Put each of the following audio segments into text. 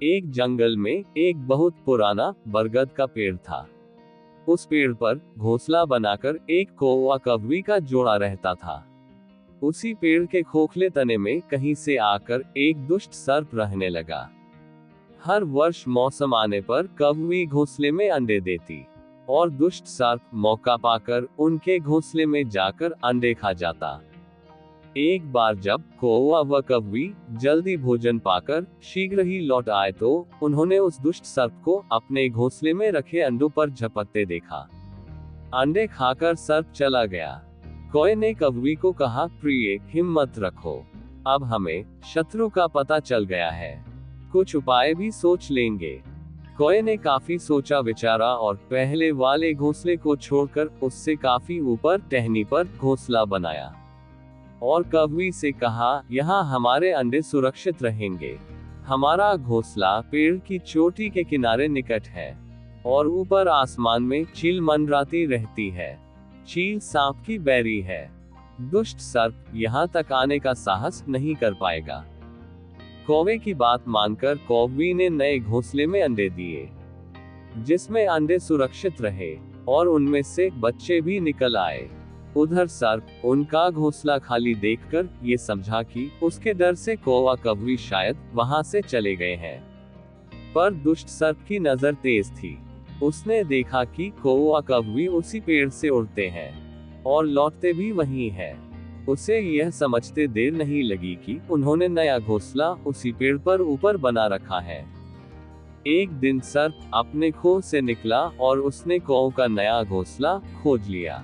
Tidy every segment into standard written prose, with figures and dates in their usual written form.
एक जंगल में एक बहुत पुराना बरगद का पेड़ था। उस पेड़ पर घोंसला बनाकर एक कौवा कौवी का जोड़ा रहता था। उसी पेड़ के खोखले तने में कहीं से आकर एक दुष्ट सर्प रहने लगा। हर वर्ष मौसम आने पर कौवी घोंसले में अंडे देती और दुष्ट सर्प मौका पाकर उनके घोंसले में जाकर अंडे खा जाता। एक बार जब कौवा व कौवी जल्दी भोजन पाकर शीघ्र ही लौट आए तो उन्होंने उस दुष्ट सर्प को अपने घोंसले में रखे अंडों पर झपटते देखा। अंडे खाकर सर्प चला गया। कौवे ने कौवी को कहा, प्रिय, हिम्मत रखो, अब हमें शत्रु का पता चल गया है, कुछ उपाय भी सोच लेंगे। कौवे ने काफी सोचा विचारा और पहले वाले घोंसले को छोड़कर उससे काफी ऊपर टहनी पर घोंसला बनाया और कौवी से कहा, यहाँ हमारे अंडे सुरक्षित रहेंगे। हमारा घोंसला पेड़ की चोटी के किनारे निकट है और ऊपर आसमान में चील मंडराती रहती है। चील सांप की बैरी है। दुष्ट सर्प यहाँ तक आने का साहस नहीं कर पाएगा। कौवे की बात मानकर कौवी ने नए घोंसले में अंडे दिए, जिसमें अंडे सुरक्षित रहे और उनमें से बच्चे भी निकल आए। उधर सर्प उनका घोंसला खाली देखकर ये समझा कि उसके डर से कौवा कौवी शायद वहां से चले गए हैं। पर दुष्ट सर्प की नजर तेज थी। उसने देखा कि कौवा कौवी उसी पेड़ से उड़ते हैं और लौटते भी वहीं हैं। उसे यह समझते देर नहीं लगी कि उन्होंने नया घोंसला उसी पेड़ पर ऊपर बना रखा है। एक दिन सर्प अपने खोह से निकला और उसने कौवे का नया घोंसला खोज लिया।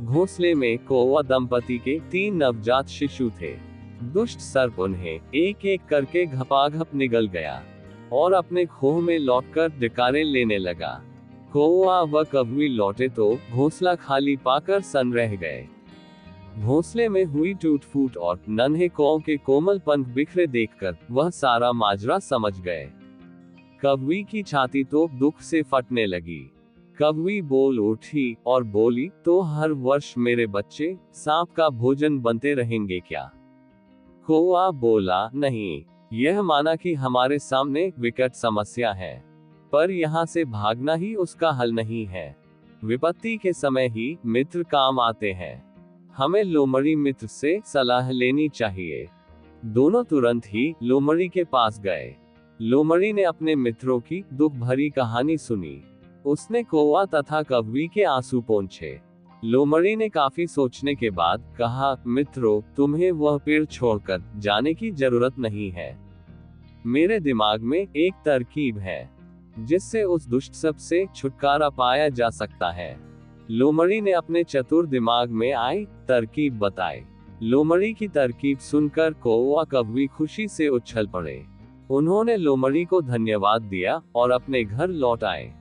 घोंसले में कौवा दंपति के 3 नवजात शिशु थे। दुष्ट सर्प उन्हें एक एक करके घपाघप निगल गया और अपने खोह में लौटकर डकारे लेने लगा। कौवा व कौवी लौटे तो घोंसला खाली पाकर सन्न रह गए। घोंसले में हुई टूट फूट और नन्हे कौवे के कोमल पंख बिखरे देखकर वह सारा माजरा समझ गए। कौवी की छाती तो दुख से फटने लगी। कौवी बोल उठी और बोली, तो हर वर्ष मेरे बच्चे सांप का भोजन बनते रहेंगे क्या? कौवा बोला, नहीं, यह माना कि हमारे सामने विकट समस्या है, पर यहाँ से भागना ही उसका हल नहीं है। विपत्ति के समय ही मित्र काम आते हैं। हमें लोमड़ी मित्र से सलाह लेनी चाहिए। दोनों तुरंत ही लोमड़ी के पास गए। लोमड़ी ने अपने मित्रों की दुख भरी कहानी सुनी। उसने कौवा तथा कौवी के आंसू पोंछे। लोमड़ी ने काफी सोचने के बाद कहा, मित्रों, तुम्हें वह पेड़ छोड़कर जाने की जरूरत नहीं है। मेरे दिमाग में एक तरकीब है जिससे उस दुष्ट सर्प से छुटकारा पाया जा सकता है। लोमड़ी ने अपने चतुर दिमाग में आई तरकीब बताई। लोमड़ी की तरकीब सुनकर कौवा कौवी खुशी से उछल पड़े। उन्होंने लोमड़ी को धन्यवाद दिया और अपने घर लौट आए।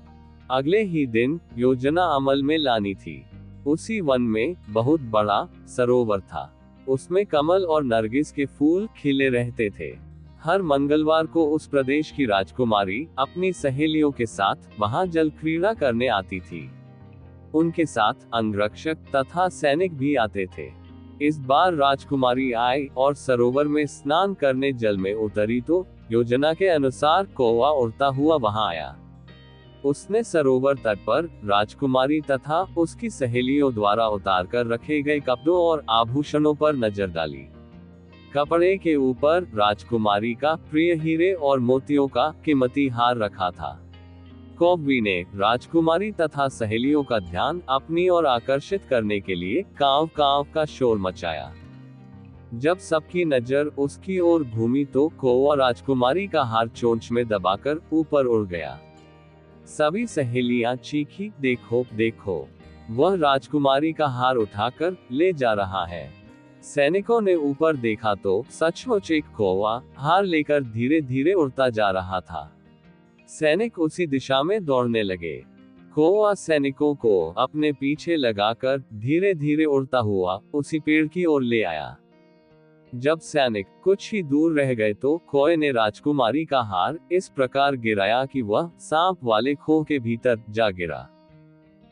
अगले ही दिन योजना अमल में लानी थी। उसी वन में बहुत बड़ा सरोवर था। उसमें कमल और नरगिस के फूल खिले रहते थे। हर मंगलवार को उस प्रदेश की राजकुमारी अपनी सहेलियों के साथ वहां जल क्रीड़ा करने आती थी। उनके साथ अंगरक्षक तथा सैनिक भी आते थे। इस बार राजकुमारी आई और सरोवर में स्नान करने जल में उतरी तो योजना के अनुसार कौवा उड़ता हुआ वहां आया। उसने सरोवर तट पर राजकुमारी तथा उसकी सहेलियों द्वारा उतार कर रखे गए कपड़ों और आभूषणों पर नजर डाली। कपड़े के ऊपर राजकुमारी का प्रिय हीरे और मोतियों का कीमती हार रखा था। कौवी ने राजकुमारी तथा सहेलियों का ध्यान अपनी ओर आकर्षित करने के लिए कांव कांव का शोर मचाया। जब सबकी नजर उसकी ओर घूमी तो कौवा राजकुमारी का हार चोंच में दबाकर ऊपर उड़ गया। सभी सहेलियां चीखी, देखो देखो, वह राजकुमारी का हार उठाकर ले जा रहा है। सैनिकों ने ऊपर देखा तो सचमुच एक कौवा हार लेकर धीरे धीरे उड़ता जा रहा था। सैनिक उसी दिशा में दौड़ने लगे। कौवा सैनिकों को अपने पीछे लगाकर धीरे धीरे उड़ता हुआ उसी पेड़ की ओर ले आया। जब सैनिक कुछ ही दूर रह गए तो कौवे ने राजकुमारी का हार इस प्रकार गिराया कि वह सांप वाले खोह के भीतर जा गिरा।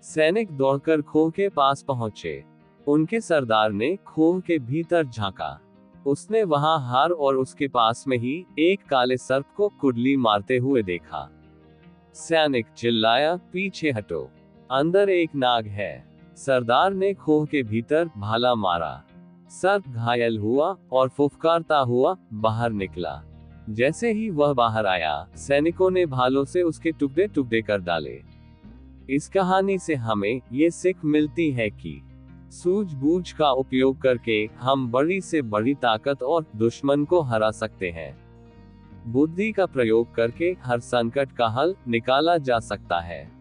सैनिक दौड़कर खोह के पास पहुंचे। उनके सरदार ने खोह के भीतर झांका। उसने वहां हार और उसके पास में ही एक काले सर्प को कुंडली मारते हुए देखा। सैनिक चिल्लाया, पीछे हटो, अंदर एक नाग है। सरदार ने खोह के भीतर भाला मारा। सर्प घायल हुआ और फुफकारता हुआ बाहर निकला। जैसे ही वह बाहर आया, सैनिकों ने भालों से उसके टुकड़े टुकड़े कर डाले। इस कहानी से हमें ये सीख मिलती है कि सूझबूझ का उपयोग करके हम बड़ी से बड़ी ताकत और दुश्मन को हरा सकते हैं। बुद्धि का प्रयोग करके हर संकट का हल निकाला जा सकता है।